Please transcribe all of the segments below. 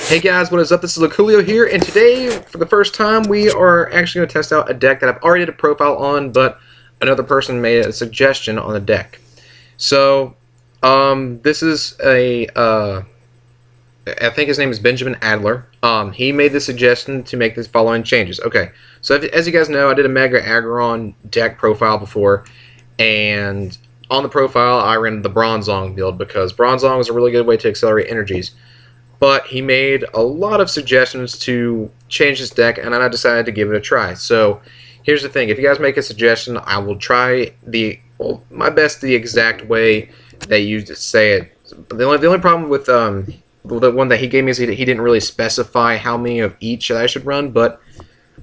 Hey guys, what is up? This is Coolio here, and today, for the first time, we are actually going to test out a deck that I've already did a profile on, but another person made a suggestion on the deck. So, this is I think his name is Benjamin Adler. He made the suggestion to make the following changes. Okay, so as you guys know, I did a Mega Aggron deck profile before, and on the profile, I ran the Bronzong build because Bronzong is a really good way to accelerate energies. But he made a lot of suggestions to change his deck, and I decided to give it a try. So here's the thing: if you guys make a suggestion, I will try my best the exact way that you say it. The only problem with the one that he gave me is he didn't really specify how many of each that I should run, but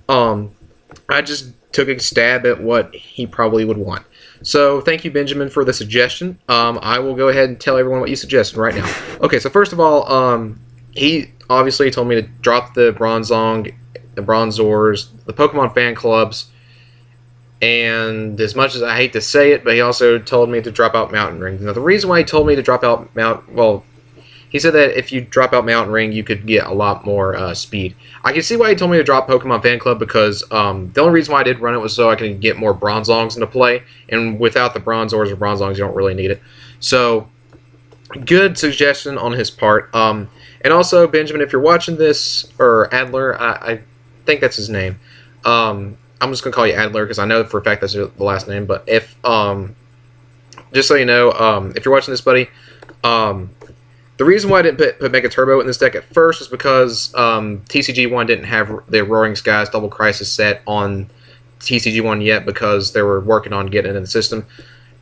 I just took a stab at what he probably would want. So thank you, Benjamin, for the suggestion. I will go ahead and tell everyone what you suggested right now. Okay, so first of all, he obviously told me to drop the Bronzong, the Bronzors, the Pokemon fan clubs, and as much as I hate to say it, but he also told me to drop out Mountain Ring. Now, the reason why he told me to drop out he said that if you drop out Mountain Ring, you could get a lot more speed. I can see why he told me to drop Pokemon Fan Club because the only reason why I did run it was so I could get more Bronzongs into play, and without the Bronzors or Bronzongs, you don't really need it. So, good suggestion on his part. And also, Benjamin, if you're watching this, or Adler, I think that's his name. I'm just going to call you Adler because I know for a fact that's the last name, but if, just so you know, if you're watching this, buddy, the reason why I didn't put Mega Turbo in this deck at first is because TCG 1 didn't have the Roaring Skies Double Crisis set on TCG 1 yet because they were working on getting it in the system.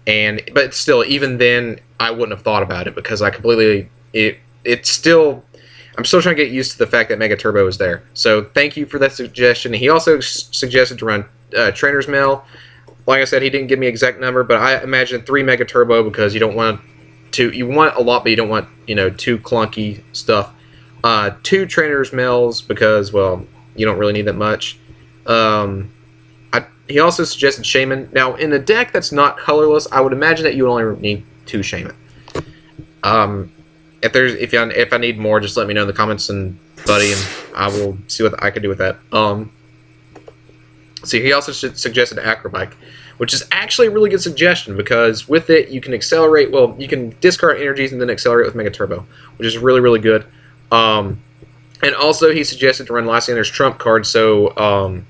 But still, even then, I wouldn't have thought about it because I completely... I'm still trying to get used to the fact that Mega Turbo is there. So thank you for that suggestion. He also suggested to run Trainer's Mail. Like I said, he didn't give me an exact number, but I imagine 3 Mega Turbo because you don't want... You want a lot, but you don't want, too clunky stuff. 2 Trainer's Mails because, well, you don't really need that much. He also suggested Shaman. Now, in a deck that's not colorless, I would imagine that you would only need 2 Shaman. If I need more, just let me know in the comments, and buddy, and I will see what I can do with that. See, he also suggested Acrobike, which is actually a really good suggestion because with it you can accelerate. Well, you can discard energies and then accelerate with Mega Turbo, which is really, really good. And also he suggested to run Lysander's Trump card, so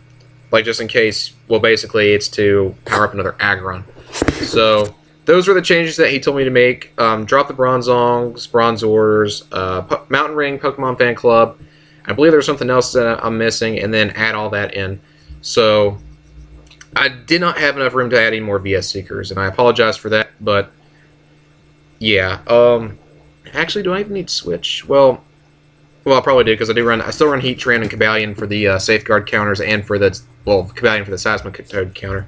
like just in case. Well, basically it's to power up another Aggron. So those were the changes that he told me to make. Drop the Bronzongs, Bronzors, Mountain Ring, Pokemon Fan Club. I believe there's something else that I'm missing, and then add all that in. So I did not have enough room to add any more VS Seekers, and I apologize for that, but yeah. Actually, do I even need Switch? Well, I probably do, because I still run Heatran and Cobalion for the Safeguard counters, and for the, Cobalion for the Seismitoad counter.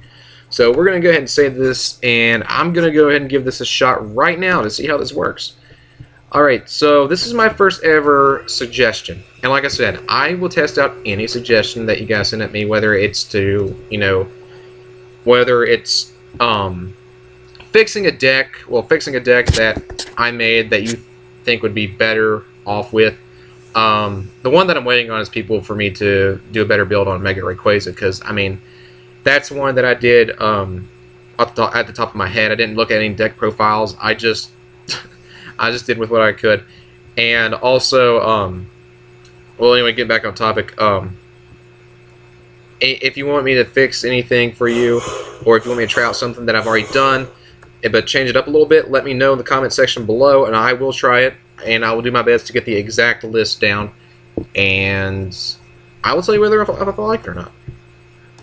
So we're going to go ahead and save this, and I'm going to go ahead and give this a shot right now to see how this works. Alright, so this is my first ever suggestion, and like I said, I will test out any suggestion that you guys send at me, whether it's to, whether it's fixing a deck that I made that you think would be better off with. The one that I'm waiting on is people for me to do a better build on Mega Rayquaza, because, I mean, that's one that I did at the top of my head. I didn't look at any deck profiles. I just did with what I could. And also, well, anyway, get back on topic. If you want me to fix anything for you, or if you want me to try out something that I've already done, but change it up a little bit, let me know in the comment section below, and I will try it, and I will do my best to get the exact list down, and I will tell you whether if I like it or not.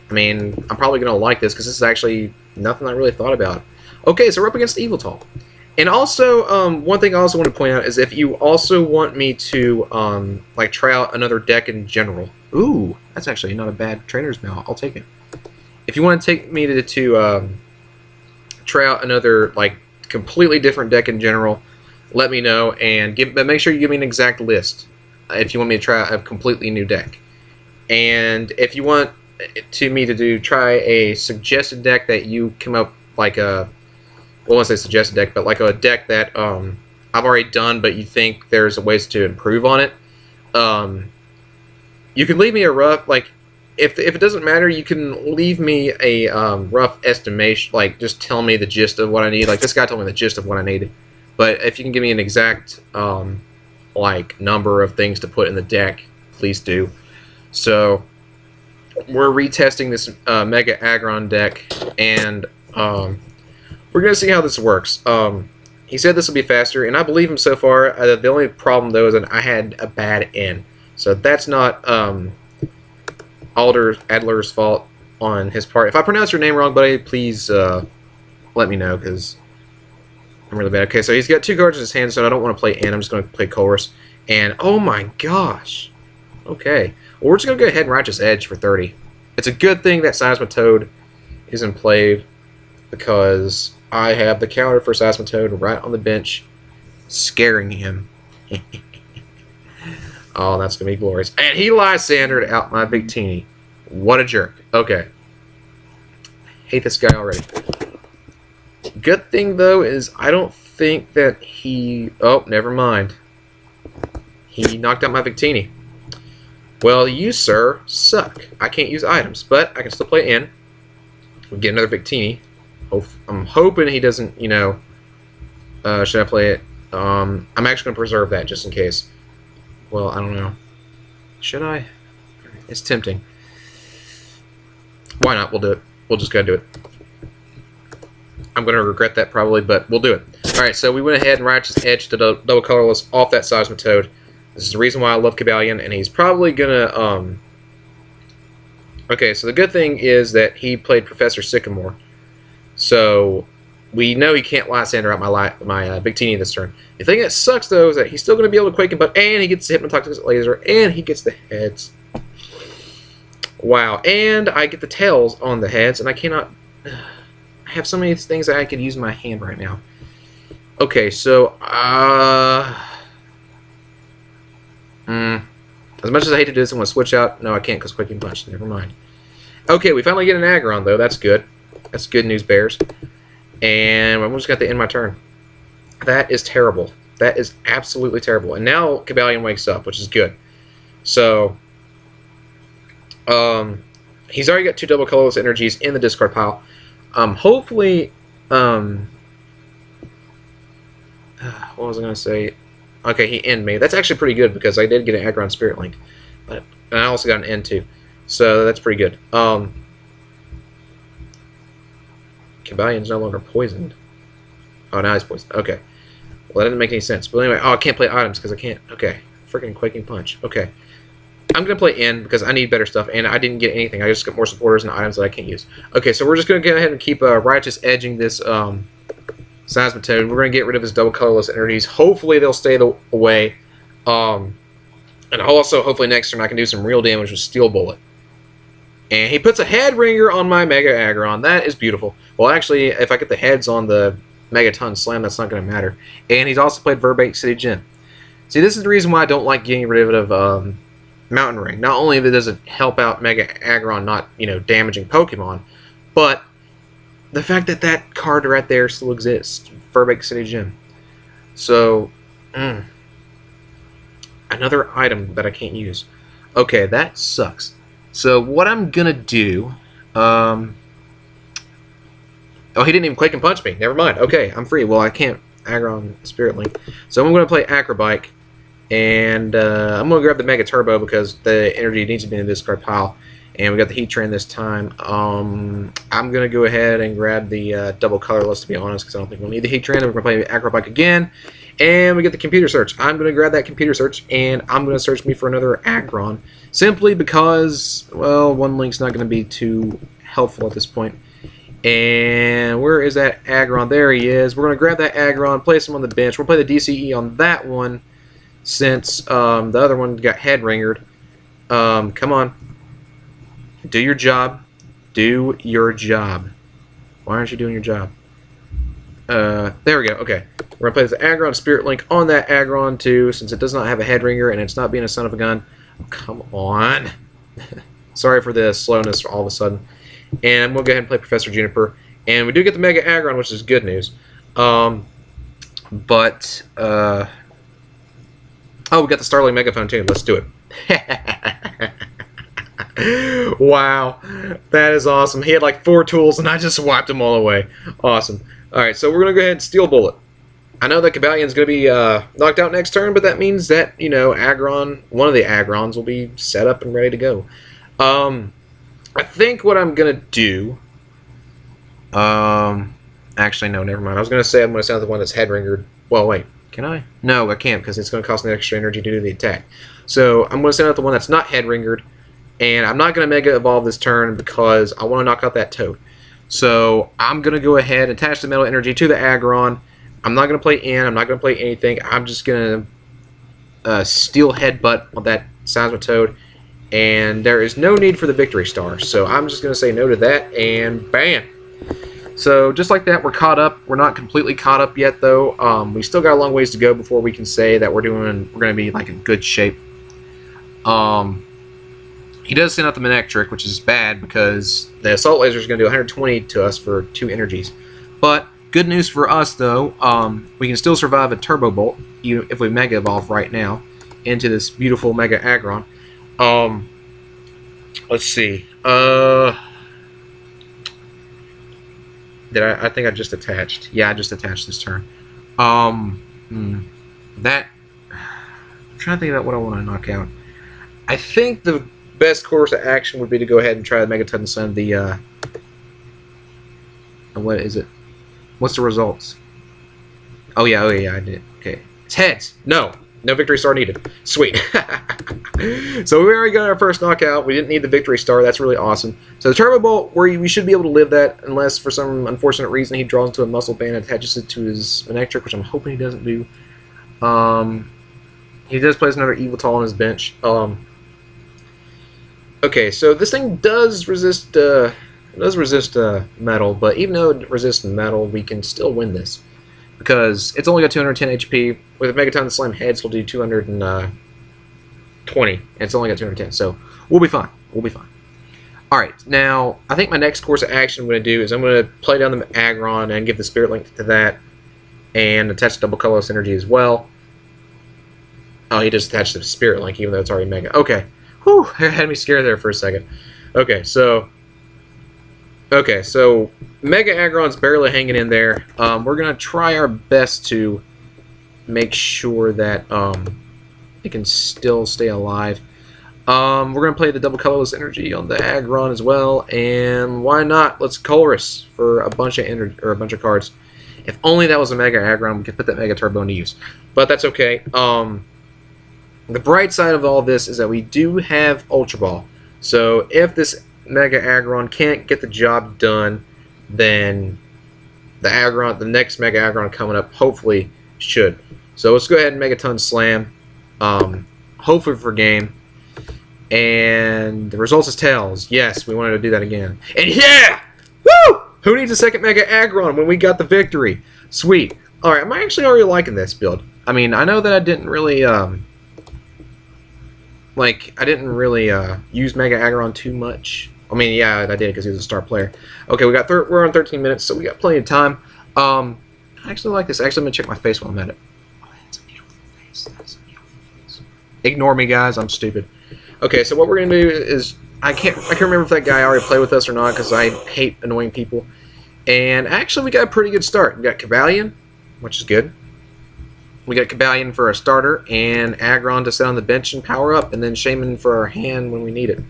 I mean, I'm probably going to like this, because this is actually nothing I really thought about. Okay, so we're up against Eviltal. And also, one thing I also want to point out is if you also want me to, try out another deck in general. Ooh, that's actually not a bad Trainer's Mail. I'll take it. If you want to take me to try out another, completely different deck in general, let me know, and make sure you give me an exact list if you want me to try out a completely new deck. And if you want me to try a suggested deck that you come up, well, I won't say suggested deck, but like a deck that I've already done, but you think there's ways to improve on it, You can leave me a rough, like, if it doesn't matter, you can leave me a rough estimation, like, just tell me the gist of what I need. Like, this guy told me the gist of what I needed. But if you can give me an exact, like, number of things to put in the deck, please do. So, we're retesting this Mega Aggron deck, and we're going to see how this works. He said this will be faster, and I believe him so far. The only problem, though, is that I had a bad end. So that's not Adler's fault on his part. If I pronounce your name wrong, buddy, please let me know, because I'm really bad. Okay, so he's got 2 cards in his hand, so I don't want to play N. I'm just going to play Chorus. And, oh my gosh. Okay. Well, we're just going to go ahead and Righteous Edge for 30. It's a good thing that Seismitoad is in play, because I have the counter for Seismitoad right on the bench, scaring him. Oh, that's going to be glorious. And he Lysandered out my Victini. What a jerk. Okay. Hate this guy already. Good thing, though, is I don't think that he... Oh, never mind. He knocked out my Victini. Well, you, sir, suck. I can't use items, but I can still play in. We'll get another Victini. I'm hoping he doesn't, you know... should I play it? I'm actually going to preserve that just in case. Well, I don't know. Should I? It's tempting. Why not? We'll do it. We'll just go do it. I'm going to regret that probably, but we'll do it. Alright, so we went ahead and Righteous Edge to double colorless off that Seismitoad. This is the reason why I love Cobalion, and he's probably going to... Okay, so the good thing is that he played Professor Sycamore. So we know he can't Lysander out my Victini this turn. The thing that sucks, though, is that he's still going to be able to Quake and Butt, and he gets the Hypnotoxic Laser, and he gets the heads. Wow, and I get the tails on the heads, and I cannot... I have so many things that I could use in my hand right now. Okay, so... As much as I hate to do this, I'm going to switch out. No, I can't because Quaking Punch. Never mind. Okay, we finally get an Aggron, though. That's good. That's good news, Bears. And I'm just going to end my turn. That is terrible. That is absolutely terrible. And now Cobalion wakes up, which is good. So, he's already got 2 double colorless energies in the discard pile. Hopefully, what was I going to say? Okay, he ended me. That's actually pretty good because I did get an Aggron Spirit Link. But and I also got an end too. So that's pretty good. Cobalion's no longer poisoned. Oh, now he's poisoned. Okay. Well, that didn't make any sense. But anyway, oh, I can't play items because I can't. Okay. Freaking Quaking Punch. Okay. I'm going to play in because I need better stuff, and I didn't get anything. I just got more supporters and items that I can't use. Okay, so we're just going to go ahead and keep Righteous Edging this Seismitoad. We're going to get rid of his double colorless energies. Hopefully they'll stay away. And also, hopefully next turn I can do some real damage with Steel Bullet. And he puts a head ringer on my Mega Aggron. That is beautiful. Well, actually, if I get the heads on the Megaton Slam, that's not going to matter. And he's also played Verbeek City Gym. See, this is the reason why I don't like getting rid of Mountain Ring. Not only if it doesn't help out Mega Aggron not, you know, damaging Pokemon, but the fact that that card right there still exists. Verbeek City Gym. So, another item that I can't use. Okay, that sucks. So what I'm gonna do, oh, he didn't even Quake and Punch me. Never mind. Okay, I'm free. Well, I can't Aggron Spirit Link. So I'm gonna play Acrobike, and I'm gonna grab the Mega Turbo because the energy needs to be in the discard pile. And we got the Heat Train this time. I'm gonna go ahead and grab the double colorless, to be honest, because I don't think we'll need the Heat Train. We're gonna play Acrobike again. And we get the Computer Search. I'm going to grab that Computer Search, and I'm going to search me for another Aggron. Simply because, well, one link's not going to be too helpful at this point. And where is that Aggron? There he is. We're going to grab that Aggron, place him on the bench. We'll play the DCE on that one, since the other one got head-ringered. Come on. Do your job. Do your job. Why aren't you doing your job? There we go. Okay. We're going to play the Aggron Spirit Link on that Aggron, too, since it does not have a head ringer and it's not being a son of a gun. Oh, come on. Sorry for the slowness all of a sudden. And we'll go ahead and play Professor Juniper. And we do get the Mega Aggron, which is good news. Oh, Oh, we got the Starling Megaphone too. Let's do it. Wow, that is awesome. He had like 4 tools, and I just wiped them all away. Awesome. All right, so we're gonna go ahead and Steel Bullet. I know that Cabalion's gonna be knocked out next turn, but that means that, you know, Aggron, one of the Aggrons, will be set up and ready to go. I think what I'm gonna do. Actually, no, never mind. I was gonna say I'm gonna send out the one that's head ringered. Well, wait, can I? No, I can't because it's gonna cost me extra energy to do the attack. So I'm gonna send out the one that's not head ringered. And I'm not going to Mega Evolve this turn because I want to knock out that Toad. So I'm going to go ahead and attach the Metal Energy to the Aggron. I'm not going to play in. I'm not going to play anything. I'm just going to Steel Headbutt on that Seismic Toad. And there is no need for the Victory Star. So I'm just going to say no to that. And bam! So just like that, we're caught up. We're not completely caught up yet, though. We still got a long ways to go before we can say that we're going to be like in good shape. He does send out the Manectric, which is bad because the Assault Laser is going to do 120 to us for 2 energies. But good news for us, though, we can still survive a Turbo Bolt if we Mega Evolve right now into this beautiful Mega Aggron. Let's see. I think I just attached. Yeah, I just attached this turn. I'm trying to think about what I want to knock out. I think the best course of action would be to go ahead and try the Megaton and send the what is it? What's the results? Oh yeah, I did. Okay. It's heads. No Victory Star needed. Sweet. So we already got our first knockout. We didn't need the Victory Star. That's really awesome. So the Turbo Bolt, we should be able to live that unless for some unfortunate reason he draws into a Muscle Band and attaches it to his Manectric, which I'm hoping he doesn't do. He does place another Evital on his bench. Okay, so this thing does resist metal, but even though it resists metal, we can still win this because it's only got 210 HP. With a Megaton Slam Heads, it'll do 220, and it's only got 210, so we'll be fine. We'll be fine. All right, now I think my next course of action I'm going to do is I'm going to play down the Aggron and give the Spirit Link to that, and attach Double Colorless Energy as well. Oh, he just attached the Spirit Link, even though it's already Mega. Okay. Whew, it had me scared there for a second. Okay, so Mega Aggron's barely hanging in there. We're gonna try our best to make sure that it can still stay alive. We're gonna play the Double Colorless Energy on the Aggron as well, and why not? Let's Colress for a bunch of cards. If only that was a Mega Aggron, we could put that Mega Turbo into use. But that's okay. The bright side of all this is that we do have Ultra Ball. So if this Mega Aggron can't get the job done, then the next Mega Aggron coming up, hopefully should. So let's go ahead and Megaton Slam. Hopefully for game. And the results is tails. Yes, we wanted to do that again. And yeah! Woo! Who needs a second Mega Aggron when we got the victory? Sweet. Alright, I'm actually already liking this build. I mean, I know that I didn't really use Mega Aggron too much. I mean, yeah, I did because he was a star player. Okay, we're on 13 minutes, so we got plenty of time. I actually like this. Actually, I'm gonna check my face while I'm at it. Oh, that's a beautiful face. That's a beautiful face. Ignore me, guys. I'm stupid. Okay, so what we're gonna do is I can't remember if that guy already played with us or not because I hate annoying people. And actually, we got a pretty good start. We got Cabalion, which is good. We got Cabalion for a starter, and Aggron to sit on the bench and power up, and then Shaman for our hand when we need it.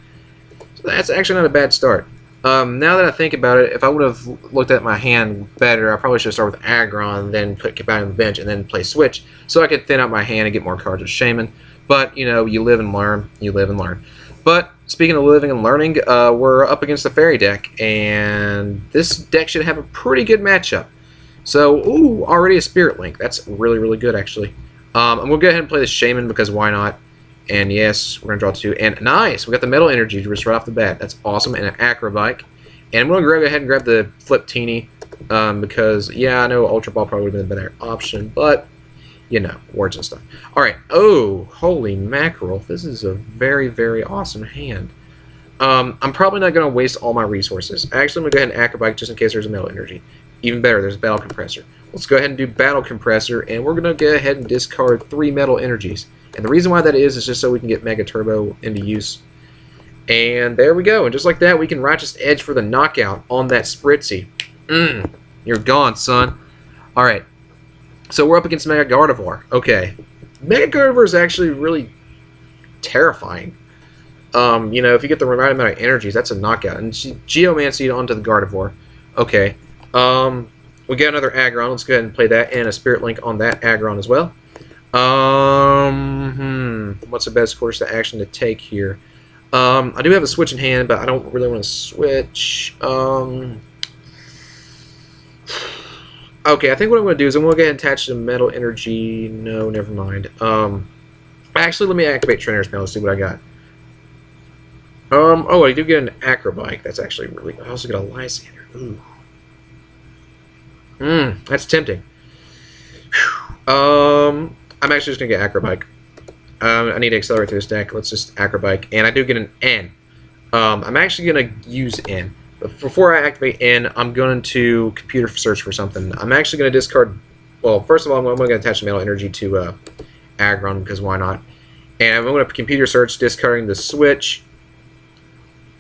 So that's actually not a bad start. Now that I think about it, if I would have looked at my hand better, I probably should start with Aggron, then put Cabalion on the bench, and then play Switch, so I could thin out my hand and get more cards with Shaman. But, you know, you live and learn. You live and learn. But, speaking of living and learning, we're up against the Fairy deck, and this deck should have a pretty good matchup. So, ooh, already a Spirit Link. That's really, really good, actually. And we'll go ahead and play the Shaman because why not? And yes, we're going to draw 2. And nice! We got the Metal Energy just right off the bat. That's awesome. And an Acrobike. And I'm going to go ahead and grab the Flip Teeny because, yeah, I know Ultra Ball probably would have been a better option, but, you know, words and stuff. Alright. Oh, holy mackerel. This is a very, very awesome hand. I'm probably not going to waste all my resources. Actually, I'm going to go ahead and Acrobike just in case there's a Metal Energy. Even better, there's a Battle Compressor. Let's go ahead and do Battle Compressor, and we're going to go ahead and discard 3 Metal Energies. And the reason why that is just so we can get Mega Turbo into use. And there we go. And just like that, we can Righteous Edge for the knockout on that Spritzy. You're gone, son. Alright. So we're up against Mega Gardevoir. Okay. Mega Gardevoir is actually really terrifying. You know, if you get the right amount of energies, that's a knockout. And Geomancy onto the Gardevoir. Okay. We got another Aggron. Let's go ahead and play that. And a Spirit Link on that Aggron as well. What's the best course of action to take here? I do have a switch in hand, but I don't really want to switch. Okay, I think what I'm going to do is I'm going to go ahead and attach the Metal Energy. No, never mind. Actually, let me activate Trainer's Mail. Let's see what I got. Oh, I do get an Acrobike. That's actually really... I also get a Lysander. Ooh. That's tempting. I'm actually just going to get Acrobike. I need to accelerate through this deck. Let's just Acrobike. And I do get an N. I'm actually going to use N. But before I activate N, I'm going to computer search for something. I'm actually going to discard... Well, first of all, I'm going to attach the Metal Energy to Aggron, because why not? And I'm going to computer search, discarding the switch.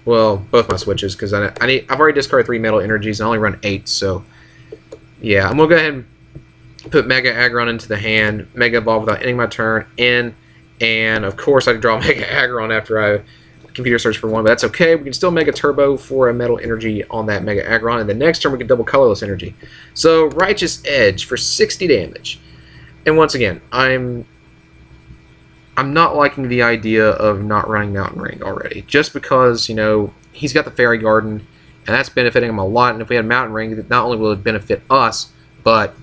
Well, both my switches, because I've already discarded 3 Metal Energies, and I only run 8, so... Yeah, I'm going to go ahead and put Mega Aggron into the hand, Mega Evolve without ending my turn, in, and of course I draw Mega Aggron after I computer search for one, but that's okay. We can still Mega Turbo for a Metal Energy on that Mega Aggron, and the next turn we can double Colorless Energy. So, Righteous Edge for 60 damage. And once again, I'm not liking the idea of not running Mountain Ring already, just because, you know, he's got the Fairy Garden, and that's benefiting him a lot, and if we had Mountain Ring, not only will it benefit us, but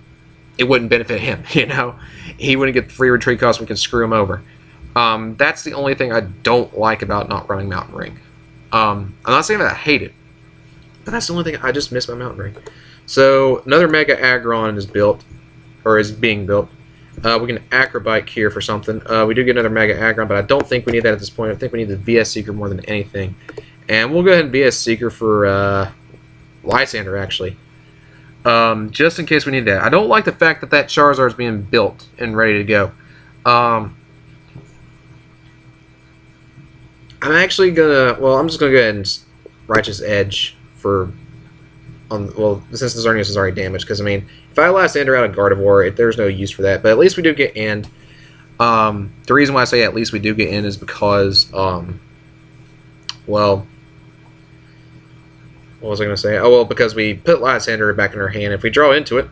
it wouldn't benefit him, you know? He wouldn't get the free retreat cost, we can screw him over. That's the only thing I don't like about not running Mountain Ring. I'm not saying that I hate it, but that's the only thing I just miss my Mountain Ring. So, another Mega Aggron is built, or is being built. We can Acrobike here for something. We do get another Mega Aggron, but I don't think we need that at this point. I think we need the VS Seeker more than anything. And we'll go ahead and VS Seeker for Lysander, actually. Just in case we need that. I don't like the fact that Charizard is being built and ready to go. I'm actually gonna... Well, I'm just gonna go ahead and Righteous Edge for... well, since the Xerneas is already damaged, because, I mean, if I Lysander out of Gardevoir, there's no use for that. But at least we do get End. The reason why I say at least we do get End is because, well... What was I going to say? Oh, well, because we put Lysander back in our hand. If we draw into it,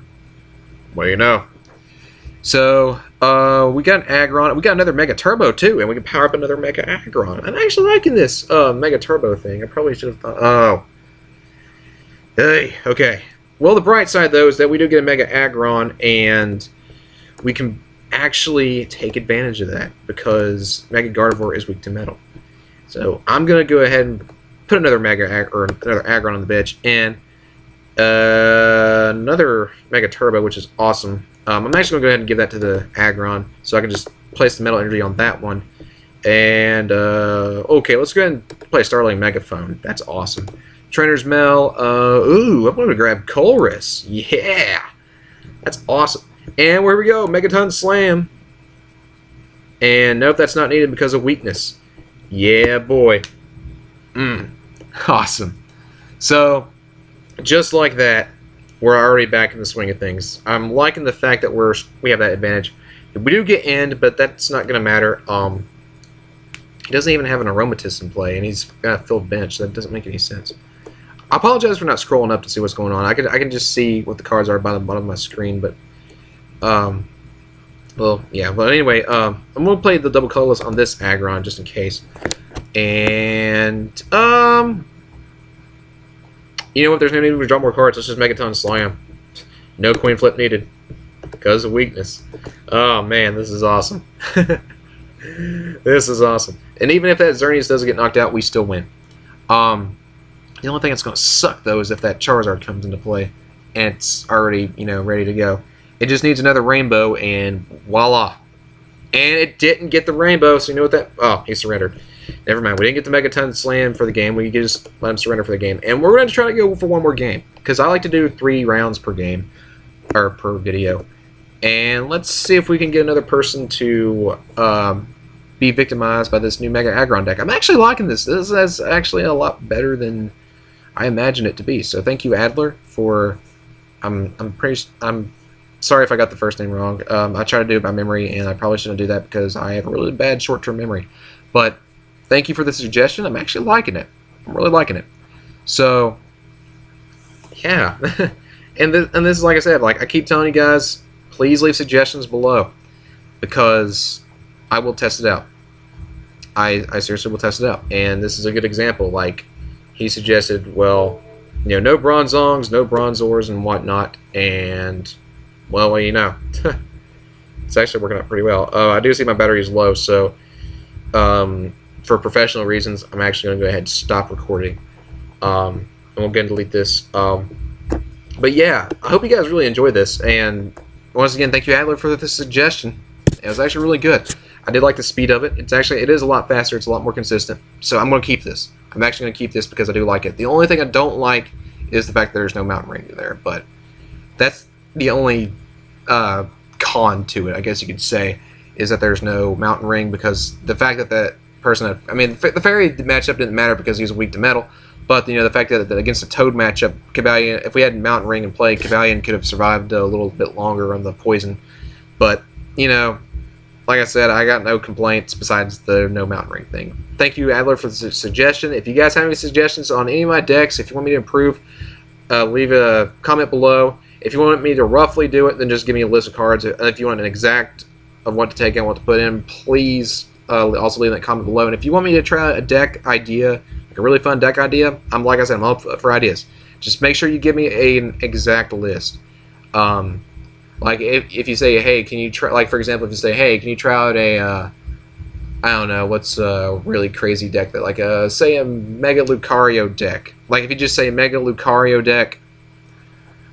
what do you know? So, we got an Aggron. We got another Mega Turbo, too, and we can power up another Mega Aggron. I'm actually liking this Mega Turbo thing. I probably should have thought... Oh. Hey, okay. Well, the bright side, though, is that we do get a Mega Aggron, and we can actually take advantage of that, because Mega Gardevoir is weak to metal. So, I'm going to go ahead and put another another Aggron on the bitch, and another Mega Turbo, which is awesome. I'm actually going to go ahead and give that to the Aggron, so I can just place the Metal Energy on that one. And, okay, let's go ahead and play Starling Megaphone. That's awesome. Trainer's Mail. Ooh, I'm going to grab Colress. Yeah! That's awesome. And where we go, Megaton Slam. And nope, that's not needed because of weakness. Yeah, boy. Awesome. So, just like that, we're already back in the swing of things. I'm liking the fact that we have that advantage. We do get End, but that's not going to matter. He doesn't even have an Aromatisse in play, and he's got a filled bench. That doesn't make any sense. I apologize for not scrolling up to see what's going on. I can just see what the cards are by the bottom of my screen, but well, yeah. But anyway, I'm going to play the double colorless on this Aggron just in case. And you know what? There's no need to draw more cards. Let's just Megaton Slam. No Queen Flip needed because of weakness. Oh man, this is awesome. This is awesome. And even if that Xerneas doesn't get knocked out, we still win. The only thing that's going to suck though is if that Charizard comes into play and it's already, you know, ready to go. It just needs another rainbow, and voila. And it didn't get the rainbow, so you know what that... Oh, he surrendered. Never mind. We didn't get the Megaton Slam for the game. We just let him surrender for the game. And we're going to try to go for one more game, because I like to do 3 rounds per game, or per video. And let's see if we can get another person to be victimized by this new Mega Aggron deck. I'm actually liking this. This is actually a lot better than I imagined it to be. So thank you, Adler, for... I'm sorry if I got the first name wrong. I try to do it by memory, and I probably shouldn't do that because I have a really bad short-term memory. But thank you for the suggestion. I'm actually liking it. I'm really liking it. So, yeah. and this is, like I said, like I keep telling you guys, please leave suggestions below because I will test it out. I seriously will test it out. And this is a good example. Like, he suggested, well, you know, no Bronzongs, no Bronzors, and whatnot. And, well, you know, it's actually working out pretty well. I do see my battery is low, so for professional reasons, I'm actually going to go ahead and stop recording. And we'll go and delete this. But yeah, I hope you guys really enjoyed this. And once again, thank you, Adler, for this suggestion. It was actually really good. I did like the speed of it. It is a lot faster. It's a lot more consistent. So I'm going to keep this. I'm actually going to keep this because I do like it. The only thing I don't like is the fact that there's no mountain ring there. But that's the only con to it, I guess you could say, is that there's no mountain ring, because the fact that that person, I mean, the fairy matchup didn't matter because he was weak to metal. But, you know, the fact that against the Toad matchup, Cavalion, if we had Mountain Ring in play, Cavalion could have survived a little bit longer on the poison. But, you know, like I said, I got no complaints besides the no Mountain Ring thing. Thank you, Adler, for the suggestion. If you guys have any suggestions on any of my decks, if you want me to improve, leave a comment below. If you want me to roughly do it, then just give me a list of cards. And if you want an exact of what to take and what to put in, please also leave that comment below. And if you want me to try a deck idea, a really fun deck idea, like I said, I'm up for ideas. Just make sure you give me an exact list. Like if you say, hey, can you try, like for example, if you say, hey, can you try out a I don't know, what's a really crazy deck that, like say a Mega Lucario deck. Like if you just say Mega Lucario deck,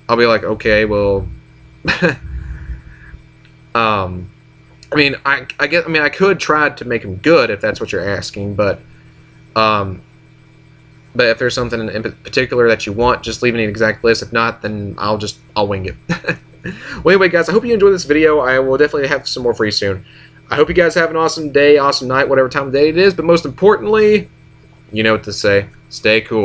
I'll be like, okay, well I mean, I could try to make them good if that's what you're asking, but if there's something in particular that you want, just leave me an exact list. If not, then I'll wing it. Well, anyway, guys, I hope you enjoyed this video. I will definitely have some more for you soon. I hope you guys have an awesome day, awesome night, whatever time of day it is. But most importantly, you know what to say. Stay cool.